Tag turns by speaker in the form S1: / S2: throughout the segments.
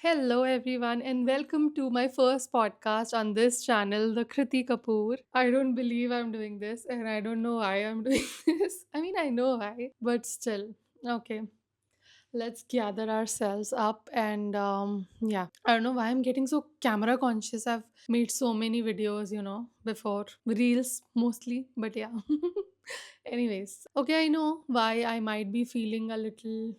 S1: Hello, everyone, and welcome to my first podcast on this channel, The Kriti Kapoor. I don't believe I'm doing this, and I don't know why I'm doing this. I mean, I know why, but still. Okay, let's gather ourselves up and yeah, I don't know why I'm getting so camera conscious. I've made so many videos, before reels mostly, but yeah. Anyways, okay, I know why I might be feeling a little,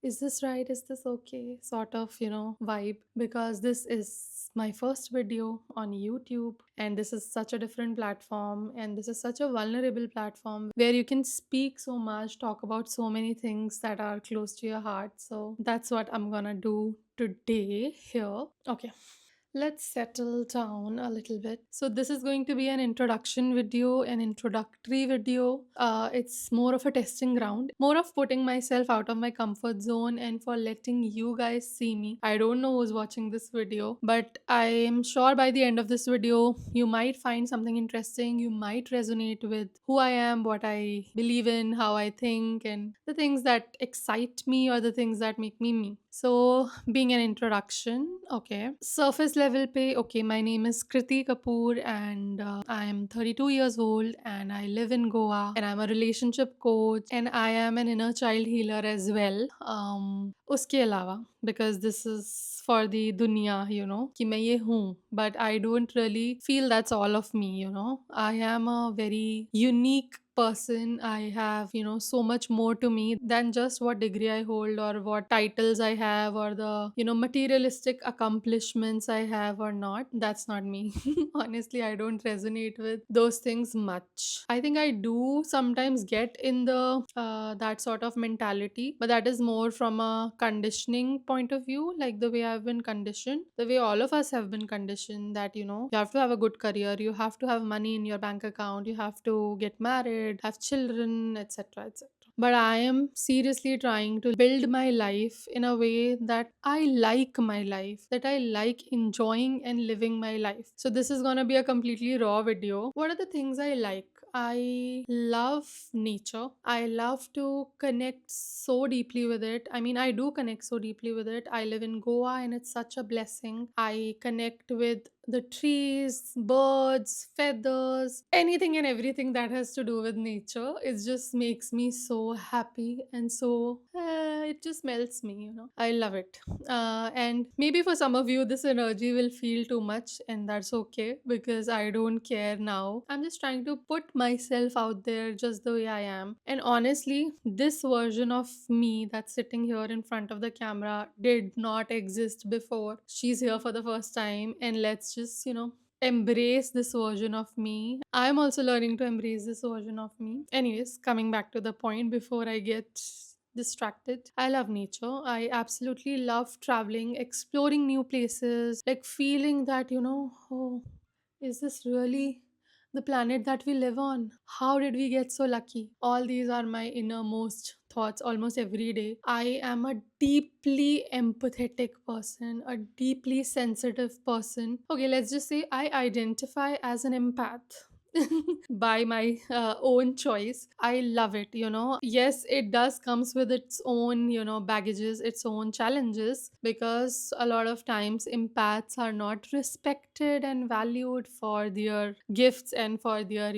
S1: is this right, is this okay, sort of, vibe, because this is my first video on YouTube, and this is such a different platform, and this is such a vulnerable platform where you can speak so much, talk about so many things that are close to your heart. So that's what I'm gonna do today here. Okay, let's settle down a little bit. So, this is going to be an introduction video, an introductory video. It's more of a testing ground, more of putting myself out of my comfort zone and for letting you guys see me. I don't know who's watching this video, but I am sure by the end of this video, you might find something interesting. You might resonate with who I am, what I believe in, how I think, and the things that excite me or the things that make me me. So, being an introduction, okay. Surface level pay, okay. My name is Kriti Kapoor, and I am 32 years old, and I live in Goa, and I'm a relationship coach, and I am an inner child healer as well. उसके अलावा, because this is for the dunya, कि मैं ये हूँ, but I don't really feel that's all of me. I am a very unique person. I have, so much more to me than just what degree I hold or what titles I have or the, materialistic accomplishments I have or not. That's not me. Honestly, I don't resonate with those things much. I think I do sometimes get in the that sort of mentality, but that is more from a conditioning point of view, like the way I've been conditioned, the way all of us have been conditioned, that you have to have a good career, you have to have money in your bank account, you have to get married, have children, etc., etc. But I am seriously trying to build my life in a way that I like my life, that I like enjoying and living my life. So, this is gonna be a completely raw video. What are the things I like? I love nature. I love to connect so deeply with it. I mean, I do connect so deeply with it. I live in Goa and it's such a blessing. I connect with the trees, birds, feathers, anything and everything that has to do with nature. It just makes me so happy and so it just melts me. I love it. And maybe for some of you, this energy will feel too much, and that's okay because I don't care now. I'm just trying to put myself out there just the way I am. And honestly, this version of me that's sitting here in front of the camera did not exist before. She's here for the first time, and let's just, embrace this version of me. I'm also learning to embrace this version of me. Anyways, coming back to the point before I get distracted. I love nature. I absolutely love traveling, exploring new places, like feeling that, oh, is this really the planet that we live on? How did we get so lucky? All these are my innermost thoughts almost every day. I am a deeply empathetic person, a deeply sensitive person. Okay, let's just say I identify as an empath. By my own choice. I love it. Yes, it does comes with its own, baggages, its own challenges, because a lot of times empaths are not respected and valued for their gifts and for their,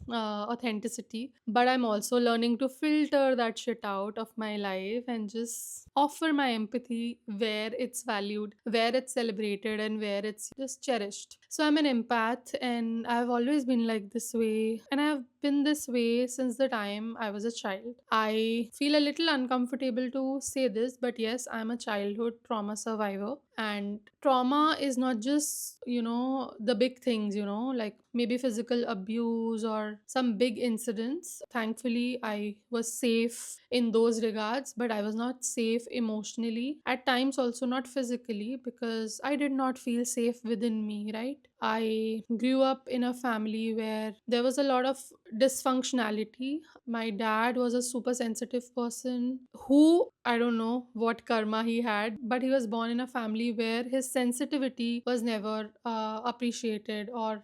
S1: authenticity. But I'm also learning to filter that shit out of my life and just offer my empathy where it's valued, where it's celebrated, and where it's just cherished. So I'm an empath, and I've always been like this way, and I've been this way since the time I was a child. I feel a little uncomfortable to say this, but yes, I'm a childhood trauma survivor. And trauma is not just, the big things, like maybe physical abuse or some big incidents. Thankfully, I was safe in those regards, but I was not safe emotionally. At times, also not physically, because I did not feel safe within me, right? I grew up in a family where there was a lot of dysfunctionality. My dad was a super sensitive person who, I don't know what karma he had, but he was born in a family where his sensitivity was never appreciated or,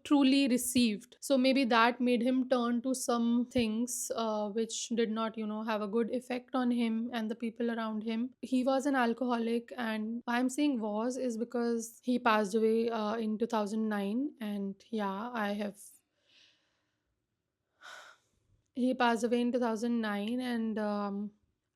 S1: truly received. So maybe that made him turn to some things which did not, have a good effect on him and the people around him. He was an alcoholic, and why I'm saying was is because he passed away in 2009. And yeah, he passed away in 2009. And I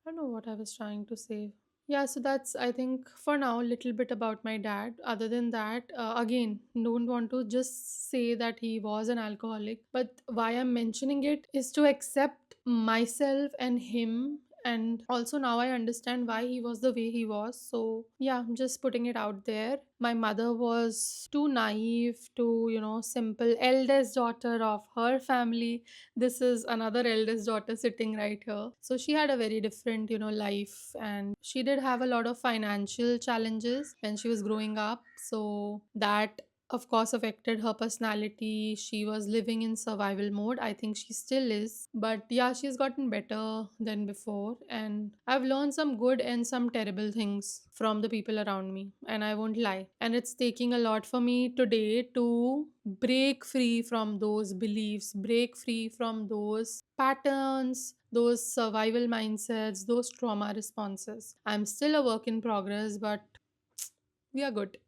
S1: don't know what I was trying to say. Yeah, so that's, I think, for now, a little bit about my dad. Other than that, again, don't want to just say that he was an alcoholic, but why I'm mentioning it is to accept myself and him. And also now I understand why he was the way he was. So yeah, I'm just putting it out there. My mother was too naive, too, simple, eldest daughter of her family. This is another eldest daughter sitting right here. So she had a very different, life, and she did have a lot of financial challenges when she was growing up. So that, of course, affected her personality. She was living in survival mode. I think she still is. But yeah, she's gotten better than before. And I've learned some good and some terrible things from the people around me. And I won't lie. And it's taking a lot for me today to break free from those beliefs, break free from those patterns, those survival mindsets, those trauma responses. I'm still a work in progress, but we are good.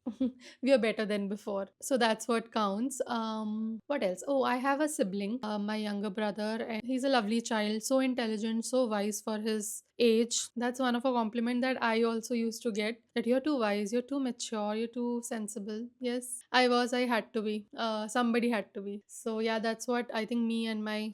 S1: We are better than before. So that's what counts. What else? Oh, I have a sibling, my younger brother, and he's a lovely child, so intelligent, so wise for his age. That's one of a compliment that I also used to get, that you're too wise, you're too mature, you're too sensible. Yes, I had to be. Somebody had to be. So yeah, that's what I think me and my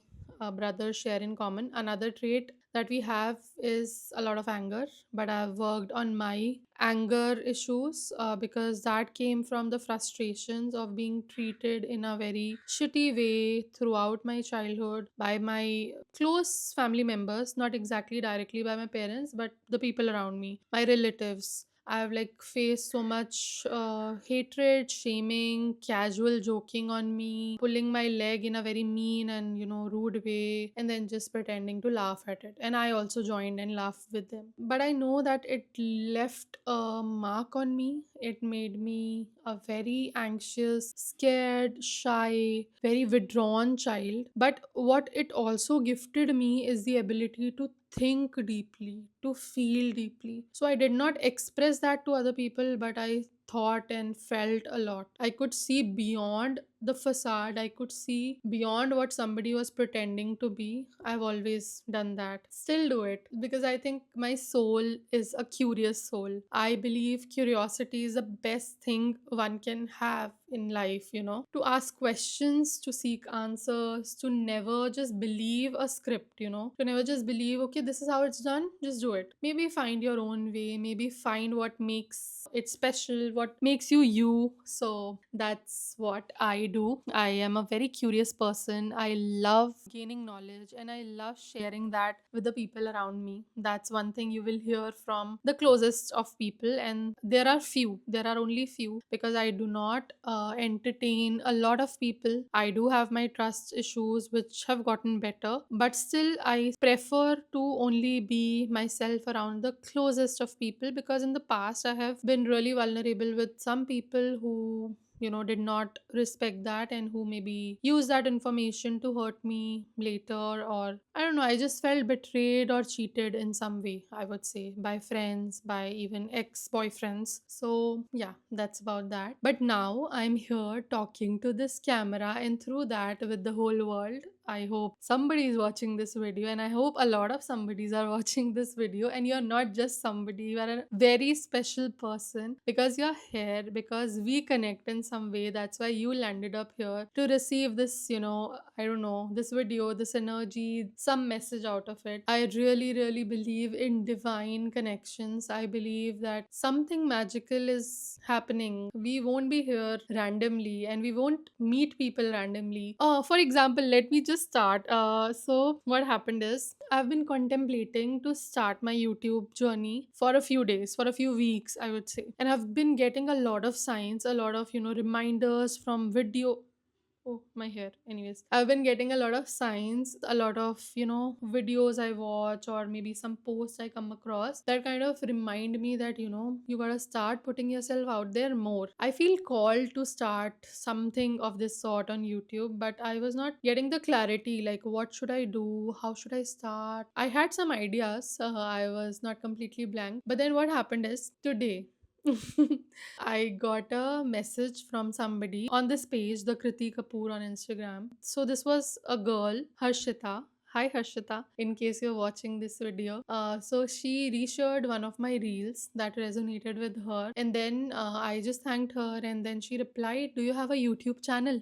S1: brothers share in common. Another trait that we have is a lot of anger, but I've worked on my anger issues because that came from the frustrations of being treated in a very shitty way throughout my childhood by my close family members, not exactly directly by my parents, but the people around me, my relatives. I've like faced so much hatred, shaming, casual joking on me, pulling my leg in a very mean and rude way, and then just pretending to laugh at it. And I also joined and laughed with them. But I know that it left a mark on me. It made me a very anxious, scared, shy, very withdrawn child. But what it also gifted me is the ability to think deeply, to feel deeply. So I did not express that to other people, but I thought and felt a lot. I could see beyond the facade, I could see beyond what somebody was pretending to be. I've always done that, still do it, because I think my soul is a curious soul. I believe curiosity is the best thing one can have in life, to ask questions, to seek answers, to never just believe a script, to never just believe, okay, this is how it's done, just do it. Maybe find your own way, maybe find what makes it special, what makes you you. So that's what I do. I am a very curious person. I love gaining knowledge and I love sharing that with the people around me. That's one thing you will hear from the closest of people, and there are only few, because I do not entertain a lot of people. I do have my trust issues which have gotten better, but still I prefer to only be myself around the closest of people, because in the past I have been really vulnerable with some people who did not respect that, and who maybe use that information to hurt me later. Or I don't know, I just felt betrayed or cheated in some way, I would say, by friends, by even ex-boyfriends. So yeah, that's about that. But now I'm here talking to this camera, and through that with the whole world. I hope somebody is watching this video, and I hope a lot of somebodies are watching this video. And you're not just somebody, you are a very special person, because you're here, because we connect in some way. That's why you landed up here to receive this, I don't know, this video, this energy, some message out of it. I really, really believe in divine connections. I believe that something magical is happening. We won't be here randomly, and we won't meet people randomly. For example, let me just just start. So what happened is I've been contemplating to start my YouTube journey for a few days, for a few weeks, I would say. And I've been getting a lot of signs, a lot of, reminders from video. Oh, my hair. Anyways, I've been getting a lot of signs, a lot of, videos I watch, or maybe some posts I come across that kind of remind me that, you gotta start putting yourself out there more. I feel called to start something of this sort on YouTube, but I was not getting the clarity like, what should I do? How should I start? I had some ideas. I was not completely blank. But then what happened is today, I got a message from somebody on this page, the Kriti Kapoor on Instagram. So this was a girl, Harshita. Hi Harshita, in case you're watching this video. So she reshared one of my reels that resonated with her, and then I just thanked her, and then she replied, "Do you have a YouTube channel?"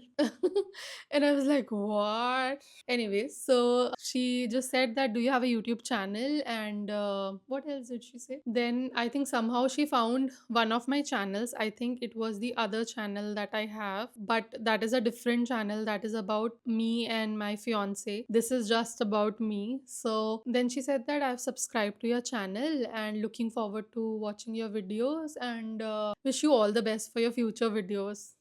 S1: And I was like, "What?" Anyways, so she just said that, "Do you have a YouTube channel?" And what else did she say? Then I think somehow she found one of my channels. I think it was the other channel that I have, but that is a different channel that is about me and my fiance. This is just about me. So then she said that I've subscribed to your channel and looking forward to watching your videos, and wish you all the best for your future videos.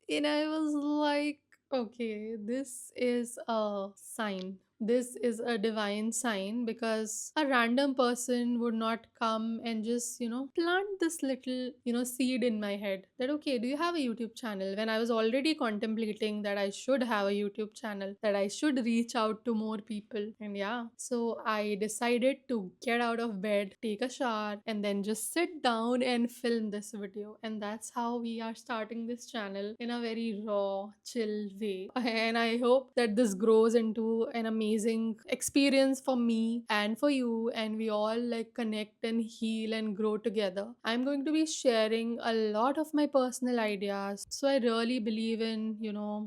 S1: And I was like, okay, this is a sign. This is a divine sign, because a random person would not come and just, plant this little, seed in my head that, okay, do you have a YouTube channel? When I was already contemplating that I should have a YouTube channel, that I should reach out to more people. And yeah, so I decided to get out of bed, take a shower, and then just sit down and film this video. And that's how we are starting this channel, in a very raw, chill way. And I hope that this grows into an amazing experience for me and for you, and we all like connect and heal and grow together. I'm going to be sharing a lot of my personal ideas. So I really believe in,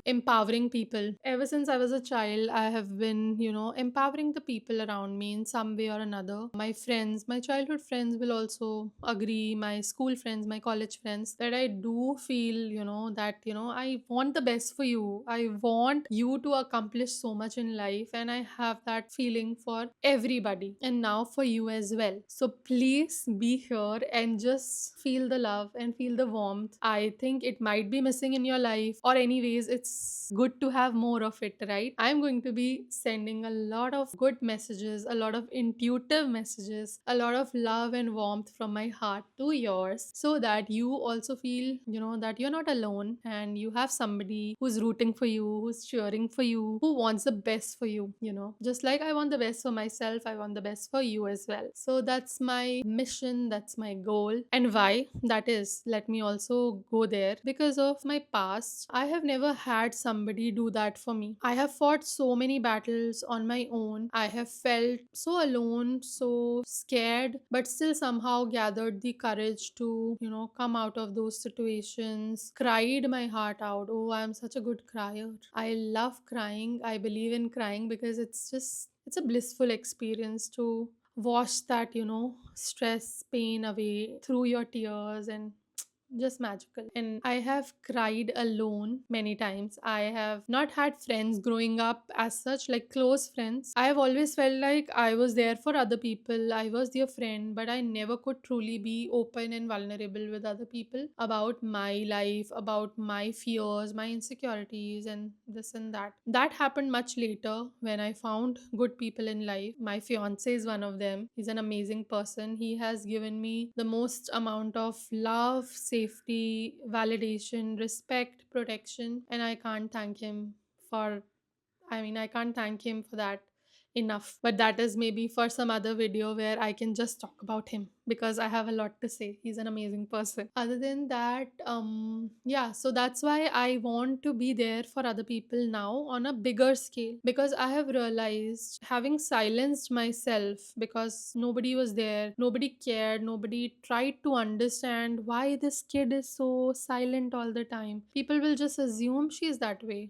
S1: empowering people. Ever since I was a child, I have been, empowering the people around me in some way or another. My friends, my childhood friends will also agree, my school friends, my college friends, that I do feel, that, I want the best for you. I want you to accomplish so much in life, and I have that feeling for everybody, and now for you as well. So please be here and just feel the love and feel the warmth. I think it might be missing in your life, or anyways, it's good to have more of it, right? I'm going to be sending a lot of good messages, a lot of intuitive messages, a lot of love and warmth from my heart to yours, so that you also feel, that you're not alone, and you have somebody who's rooting for you, who's cheering for you, who wants the best for you, just like I want the best for myself, I want the best for you as well. So that's my mission, that's my goal. And why that is, let me also go there. Because of my past, I have never had somebody do that for me. I have fought so many battles on my own. I have felt so alone, so scared, but still somehow gathered the courage to, come out of those situations, cried my heart out. Oh, I'm such a good crier. I love crying. I believe in crying because it's a blissful experience to wash that, stress, pain away through your tears, and just magical. And I have cried alone many times. I have not had friends growing up as such, like close friends. I have always felt like I was there for other people, I was their friend, but I never could truly be open and vulnerable with other people about my life, about my fears, my insecurities, and this and that. That happened much later when I found good people in life. My fiance is one of them. He's an amazing person. He has given me the most amount of love, safety, validation, respect, protection, and I can't thank him for I can't thank him for that enough. But that is maybe for some other video where I can just talk about him, because I have a lot to say. He's an amazing person. Other than that, yeah, so that's why I want to be there for other people now on a bigger scale, because I have realized, having silenced myself because nobody was there, nobody cared, nobody tried to understand why this kid is so silent all the time. People will just assume she's that way,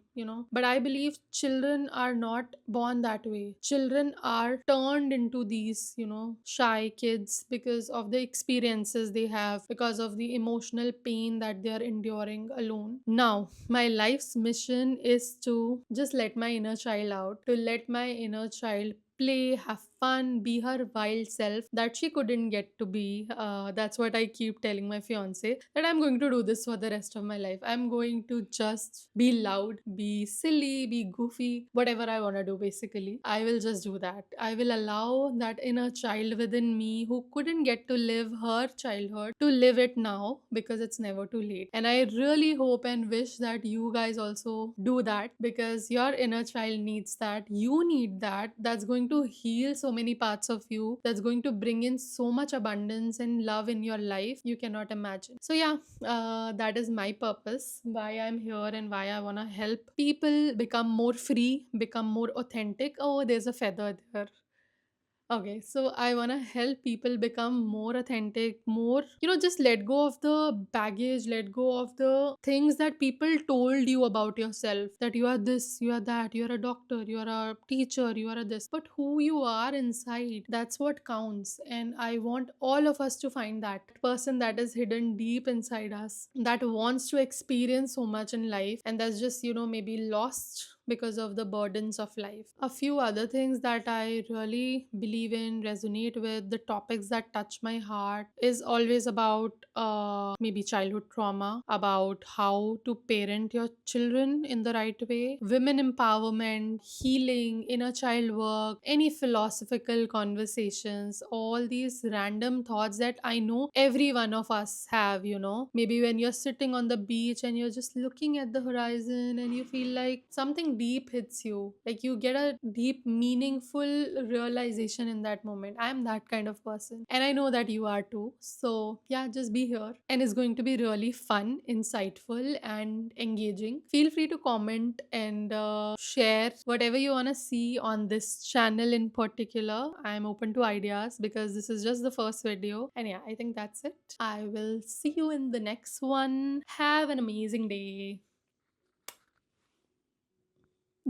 S1: But I believe children are not born that way. children are turned into these, shy kids because of the experiences they have, because of the emotional pain that they are enduring alone. Now, my life's mission is to just let my inner child out, to let my inner child play, have fun, be her wild self that she couldn't get to be. That's what I keep telling my fiance, that I'm going to do this for the rest of my life. I'm going to just be loud, be silly, be goofy, whatever I want to do, basically. I will just do that. I will allow that inner child within me who couldn't get to live her childhood to live it now, because it's never too late. And I really hope and wish that you guys also do that, because your inner child needs that. You need that. That's going to heal so many parts of you. That's going to bring in so much abundance and love in your life you cannot imagine. So, yeah, that is my purpose, why I'm here and why I want to help people become more free, become more authentic. Oh, there's a feather there. Okay, so I want to help people become more authentic, more, just let go of the baggage, let go of the things that people told you about yourself, that you are this, you are that, you are a doctor, you are a teacher, you are a this. But who you are inside, that's what counts. And I want all of us to find that person that is hidden deep inside us, that wants to experience so much in life, and that's just, maybe lost because of the burdens of life. A few other things that I really believe in, resonate with, the topics that touch my heart is always about maybe childhood trauma, about how to parent your children in the right way, women empowerment, healing, inner child work, any philosophical conversations, all these random thoughts that I know every one of us have, maybe when you're sitting on the beach and you're just looking at the horizon and you feel like something deep hits you, like you get a deep meaningful realization in that moment. I'm that kind of person, and I know that you are too. So yeah, just be here, and it's going to be really fun, insightful, and engaging. Feel free to comment and share whatever you want to see on this channel in particular. I'm open to ideas because this is just the first video. And yeah, I think that's it. I will see you in the next one. Have an amazing day.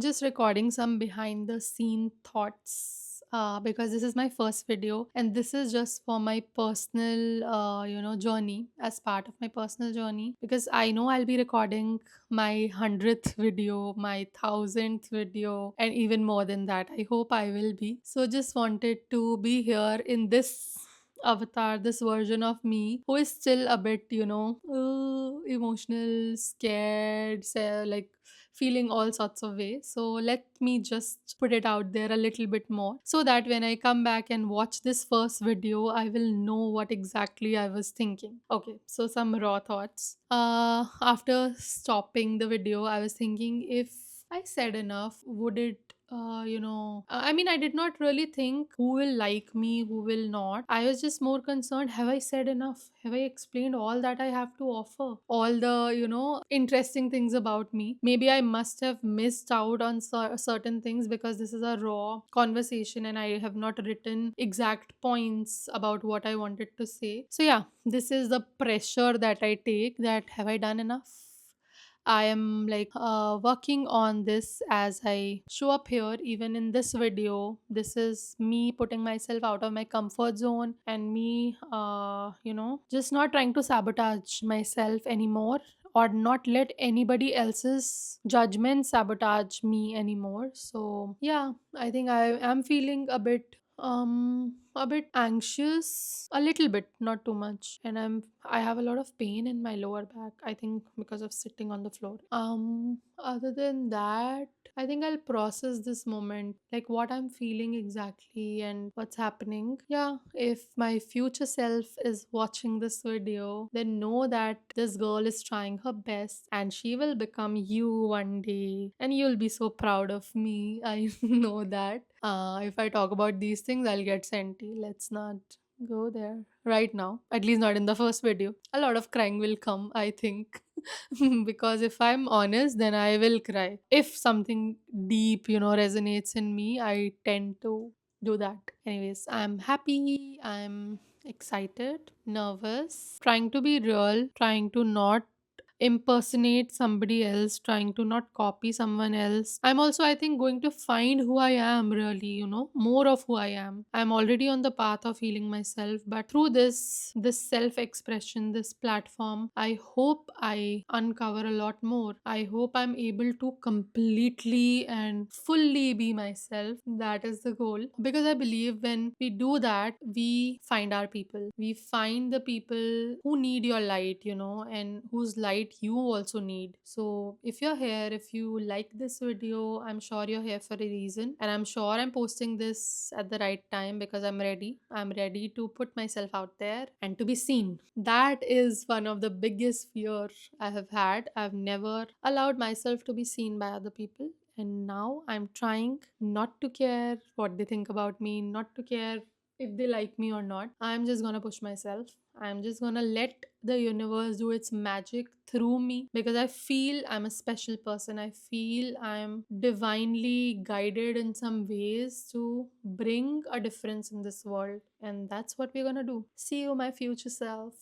S1: Just recording some behind the scene thoughts, because this is my first video, and this is just for my personal journey, as part of my personal journey, because I know I'll be recording my 100th video, my 1000th video, and even more than that. I hope I will be. So just wanted to be here in this avatar, this version of me who is still a bit, emotional, scared, like feeling all sorts of ways. So let me just put it out there a little bit more, so that when I come back and watch this first video, I will know what exactly I was thinking. Okay, so some raw thoughts. After stopping the video, I was thinking, if I said enough, would it I mean, I did not really think who will like me, who will not. I was just more concerned, have I said enough? Have I explained all that I have to offer? All the, interesting things about me. Maybe I must have missed out on certain things because this is a raw conversation and I have not written exact points about what I wanted to say. So, yeah, this is the pressure that I take, that have I done enough? I am like working on this as I show up here, even in this video. This is me putting myself out of my comfort zone, and me, just not trying to sabotage myself anymore, or not let anybody else's judgment sabotage me anymore. So, yeah, I think I am feeling a bit anxious, a little bit, not too much. And I have a lot of pain in my lower back, I think because of sitting on the floor. Other than that, I think I'll process this moment, like what I'm feeling exactly and what's happening. Yeah, if my future self is watching this video, then know that this girl is trying her best and she will become you one day, and you'll be so proud of me. I know that. If I talk about these things, I'll get senti. Let's not go there right now. At least not in the first video. A lot of crying will come, I think. Because if I'm honest, then I will cry. If something deep, resonates in me, I tend to do that. Anyways, I'm happy. I'm excited, nervous, trying to be real, trying to not impersonate somebody else, trying to not copy someone else. I'm also, I think, going to find who I am really, more of who I am. I'm already on the path of healing myself, but through this self expression, this platform, I hope I uncover a lot more. I hope I'm able to completely and fully be myself. That is the goal, because I believe when we do that, we find our people. We find the people who need your light, and whose light you also need. So if you're here, if you like this video, I'm sure you're here for a reason, and I'm sure I'm posting this at the right time because I'm ready to put myself out there and to be seen. That is one of the biggest fear I have had. I've never allowed myself to be seen by other people, and now I'm trying not to care what they think about me, not to care if they like me or not. I'm just gonna push myself. I'm just gonna let the universe do its magic through me, because I feel I'm a special person. I feel I'm divinely guided in some ways to bring a difference in this world. And that's what we're gonna do. See you, my future self.